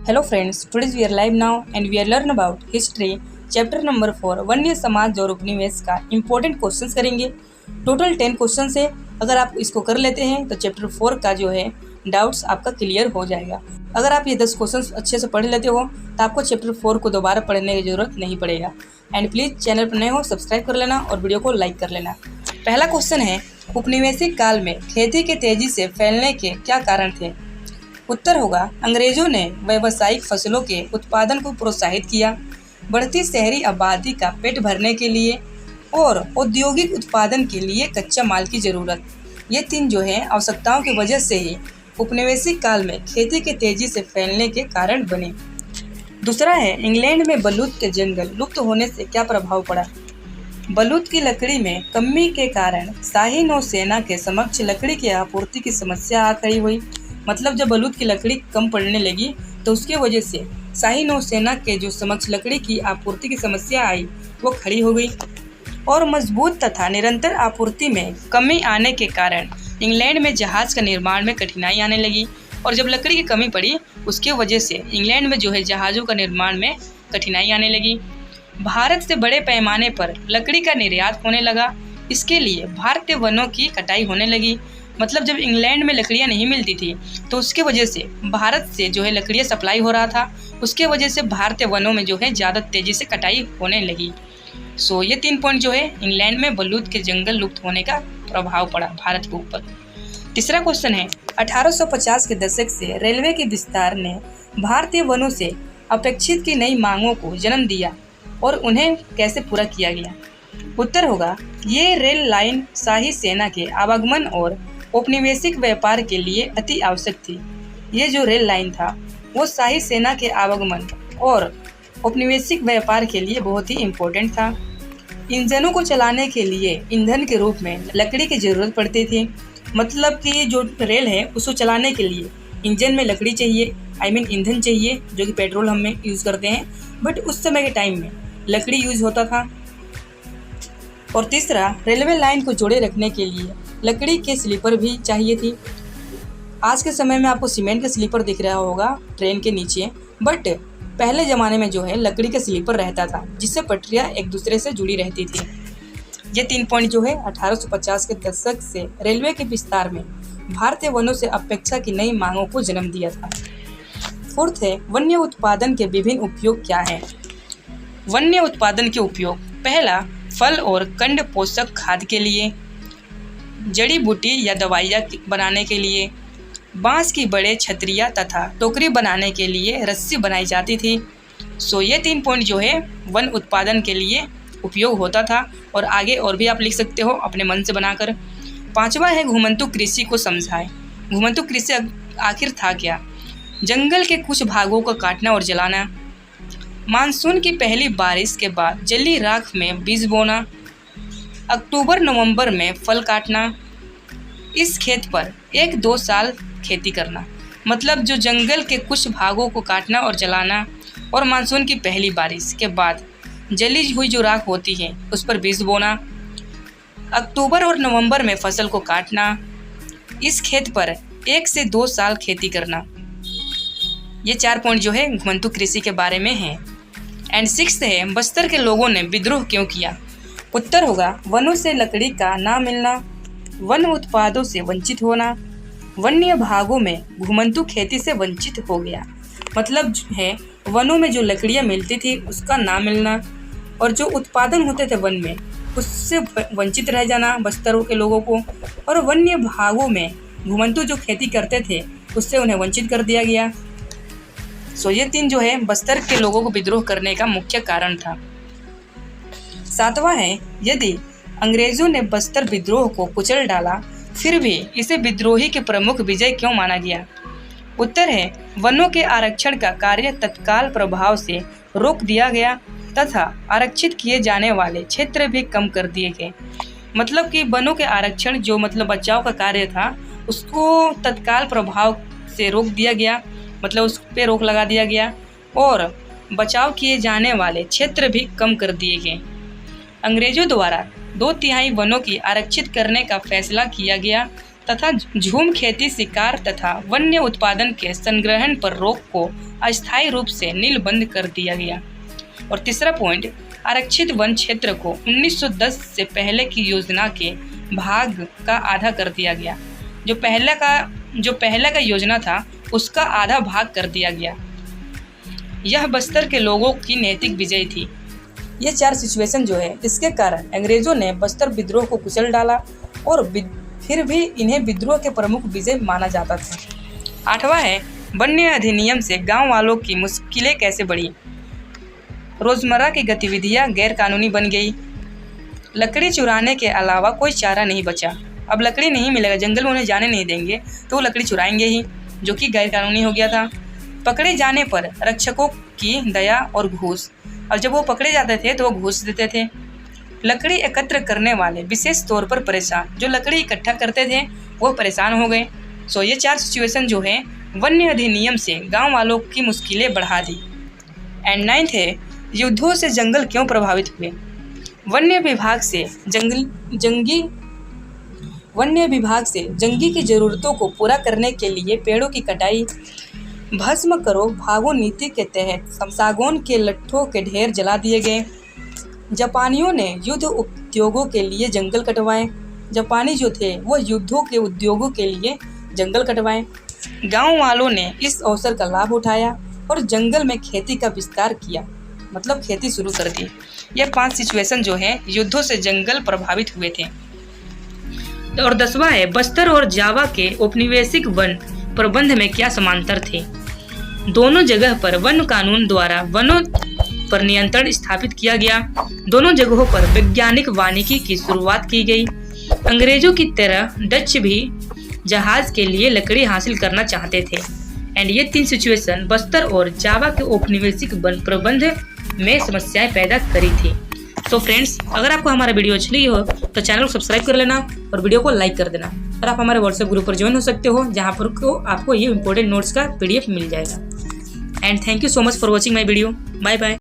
Hello friends, today we are live now and we are learn about history chapter number 4 वन्य समाज और उपनिवेश का इम्पोर्टेंट क्वेश्चंस करेंगे। टोटल 10 क्वेश्चंस है। अगर आप इसको कर लेते हैं तो चैप्टर 4 का जो है डाउट्स आपका क्लियर हो जाएगा। अगर आप ये 10 क्वेश्चंस अच्छे से पढ़ लेते हो तो आपको चैप्टर 4 को दोबारा पढ़ने की ज़रूरत नहीं पड़ेगा। एंड प्लीज़ चैनल पर नए हो सब्सक्राइब कर लेना और वीडियो को लाइक कर लेना। पहला क्वेश्चन है, औपनिवेशिक काल में खेती के तेजी से फैलने के क्या कारण थे? उत्तर होगा, अंग्रेजों ने व्यावसायिक फसलों के उत्पादन को प्रोत्साहित किया, बढ़ती शहरी आबादी का पेट भरने के लिए और औद्योगिक उत्पादन के लिए कच्चा माल की ज़रूरत। ये तीन जो है आवश्यकताओं की वजह से ही औपनिवेशिक काल में खेती के तेजी से फैलने के कारण बने। दूसरा है, इंग्लैंड में बलूत के जंगल लुप्त होने से क्या प्रभाव पड़ा? बलूत की लकड़ी में कमी के कारण शाही नौसेना के समक्ष लकड़ी की आपूर्ति की समस्या आ खड़ी हुई। मतलब जब बलूत की लकड़ी कम पड़ने लगी तो उसके वजह से शाही नौसेना के जो समक्ष लकड़ी की आपूर्ति की समस्या आई वो खड़ी हो गई और मजबूत तथा निरंतर आपूर्ति में कमी आने के कारण इंग्लैंड में जहाज़ का निर्माण में कठिनाई आने लगी। और जब लकड़ी की कमी पड़ी उसके वजह से इंग्लैंड में जो है जहाज़ों का निर्माण में कठिनाई आने लगी। भारत से बड़े पैमाने पर लकड़ी का निर्यात होने लगा। इसके लिए भारतीय वनों की कटाई होने लगी। मतलब जब इंग्लैंड में लकड़ियाँ नहीं मिलती थी तो उसके वजह से भारत से जो है लकड़ियाँ सप्लाई हो रहा था, उसके वजह से भारतीय वनों में जो है ज़्यादा तेज़ी से कटाई होने लगी। सो ये 3 पॉइंट जो है इंग्लैंड में बलूत के जंगल लुप्त होने का प्रभाव पड़ा भारत के ऊपर। तीसरा क्वेश्चन है, 1850 के दशक से रेलवे के विस्तार ने भारतीय वनों से अपेक्षित की नई मांगों को जन्म दिया और उन्हें कैसे पूरा किया गया? उत्तर होगा, ये रेल लाइन शाही सेना के आवागमन और औपनिवेशिक व्यापार के लिए अति आवश्यक थी। ये जो रेल लाइन था वो शाही सेना के आवागमन और औपनिवेशिक व्यापार के लिए बहुत ही इम्पोर्टेंट था। इंजनों को चलाने के लिए ईंधन के रूप में लकड़ी की ज़रूरत पड़ती थी। मतलब कि जो रेल है उसको चलाने के लिए इंजन में लकड़ी चाहिए, ईंधन चाहिए जो कि पेट्रोल हम में यूज़ करते हैं, बट उस समय के टाइम में लकड़ी यूज़ होता था। और तीसरा, रेलवे लाइन को जोड़े रखने के लिए लकड़ी के स्लीपर भी चाहिए थी। आज के समय में आपको सीमेंट का स्लीपर दिख रहा होगा ट्रेन के नीचे, बट पहले ज़माने में जो है लकड़ी का स्लीपर रहता था जिससे पटरियाँ एक दूसरे से जुड़ी रहती थी। ये 3 पॉइंट जो है 1850 के दशक से रेलवे के विस्तार में भारतीय वनों से अपेक्षा की नई मांगों को जन्म दिया था। फोर्थ है, वन्य उत्पादन के विभिन्न उपयोग क्या हैं? वन्य उत्पादन के उपयोग, पहला, फल और कंद पोषक खाद के लिए, जड़ी बूटी या दवाइयाँ बनाने के लिए, बांस की बड़े छतरियाँ तथा टोकरी बनाने के लिए रस्सी बनाई जाती थी। सो ये 3 पॉइंट जो है वन उत्पादन के लिए उपयोग होता था और आगे और भी आप लिख सकते हो अपने मन से बनाकर। 5वां है, घुमंतु कृषि को समझाएं। घुमंतु कृषि आखिर था क्या? जंगल के कुछ भागों को काटना और जलाना, मानसून की पहली बारिश के बाद जली राख में बीज बोना, अक्टूबर नवंबर में फल काटना, इस खेत पर 1-2 साल खेती करना। मतलब जो जंगल के कुछ भागों को काटना और जलाना और मानसून की पहली बारिश के बाद जली हुई जो राख होती है उस पर बीज बोना, अक्टूबर और नवंबर में फसल को काटना, इस खेत पर 1 से 2 साल खेती करना। ये 4 पॉइंट जो है घुमंतु कृषि के बारे में है। एंड 6th है, बस्तर के लोगों ने विद्रोह क्यों किया? उत्तर होगा, वनों से लकड़ी का ना मिलना, वन उत्पादों से वंचित होना, वन्य भागों में घुमंतु खेती से वंचित हो गया। मतलब है वनों में जो लकड़ियाँ मिलती थी उसका ना मिलना और जो उत्पादन होते थे वन में उससे वंचित रह जाना बस्तरों के लोगों को, और वन्य भागों में घुमंतु जो खेती करते थे उससे उन्हें वंचित कर दिया गया। सो ये 3 जो है बस्तर के लोगों को विद्रोह करने का मुख्य कारण था। 7वां है, यदि अंग्रेजों ने बस्तर विद्रोह को कुचल डाला फिर भी इसे विद्रोही के प्रमुख विजय क्यों माना गया? उत्तर है, वनों के आरक्षण का कार्य तत्काल प्रभाव से रोक दिया गया तथा आरक्षित किए जाने वाले क्षेत्र भी कम कर दिए गए। मतलब कि वनों के आरक्षण जो मतलब बचाव का कार्य था उसको तत्काल प्रभाव से रोक दिया गया, मतलब उस पर रोक लगा दिया गया और बचाव किए जाने वाले क्षेत्र भी कम कर दिए गए। अंग्रेजों द्वारा 2/3 वनों की आरक्षित करने का फैसला किया गया तथा झूम खेती, शिकार तथा वन्य उत्पादन के संग्रहण पर रोक को अस्थायी रूप से नीलबंद कर दिया गया। और तीसरा पॉइंट, आरक्षित वन क्षेत्र को 1910 से पहले की योजना के भाग का आधा कर दिया गया। जो पहले का योजना था उसका आधा भाग कर दिया गया। यह बस्तर के लोगों की नैतिक विजय थी। ये 4 सिचुएशन जो है, इसके कारण अंग्रेजों ने बस्तर विद्रोह को कुचल डाला और फिर भी इन्हें विद्रोह के प्रमुख विजय माना जाता था। 8वां है, वन्य अधिनियम से गांव वालों की मुश्किलें कैसे बढ़ी। रोजमर्रा की गतिविधियां गैरकानूनी बन गई। लकड़ी चुराने के अलावा कोई चारा नहीं बचा। अब लकड़ी नहीं मिलेगा, जंगल में उन्हें जाने नहीं देंगे तो वो लकड़ी चुराएंगे ही, जो कि गैरकानूनी हो गया था। पकड़े जाने पर रक्षकों की दया और घूस, और जब वो पकड़े जाते थे तो वो घूस देते थे। लकड़ी एकत्र करने वाले विशेष तौर पर परेशान, जो लकड़ी इकट्ठा करते थे वो परेशान हो गए। सो ये 4 सिचुएशन जो है वन्य अधिनियम से गांव वालों की मुश्किलें बढ़ा दी। एंड 9th है, युद्धों से जंगल क्यों प्रभावित हुए। वन्य विभाग से जंगी की ज़रूरतों को पूरा करने के लिए पेड़ों की कटाई, भस्म करो भागो नीति के तहत सागौन के लट्ठों के ढेर जला दिए गए। जापानियों ने युद्ध उद्योगों के लिए जंगल कटवाए। जापानी जो थे वो युद्धों के उद्योगों के लिए जंगल कटवाए। गांव वालों ने इस अवसर का लाभ उठाया और जंगल में खेती का विस्तार किया, मतलब खेती शुरू कर दी। ये 5 सिचुएशन जो है युद्धों से जंगल प्रभावित हुए थे। और 10वां है, बस्तर और जावा के औपनिवेशिक वन प्रबंध में क्या समांतर थे। दोनों जगह पर वन कानून द्वारा वनों पर नियंत्रण स्थापित किया गया। दोनों जगहों पर वैज्ञानिक वानिकी की शुरुआत की गई। अंग्रेजों की तरह डच भी जहाज के लिए लकड़ी हासिल करना चाहते थे। एंड ये 3 सिचुएशन बस्तर और जावा के औपनिवेशिक वन प्रबंध में समस्याएं पैदा करी थी। तो फ्रेंड्स, अगर आपको हमारा वीडियो अच्छी लगी हो तो चैनल को सब्सक्राइब कर लेना और वीडियो को लाइक कर देना। और आप हमारे व्हाट्सएप ग्रुप पर ज्वाइन हो सकते हो, जहां पर आपको ये इंपॉर्टेंट नोट्स का PDF मिल जाएगा। And thank you so much for watching my video. Bye bye.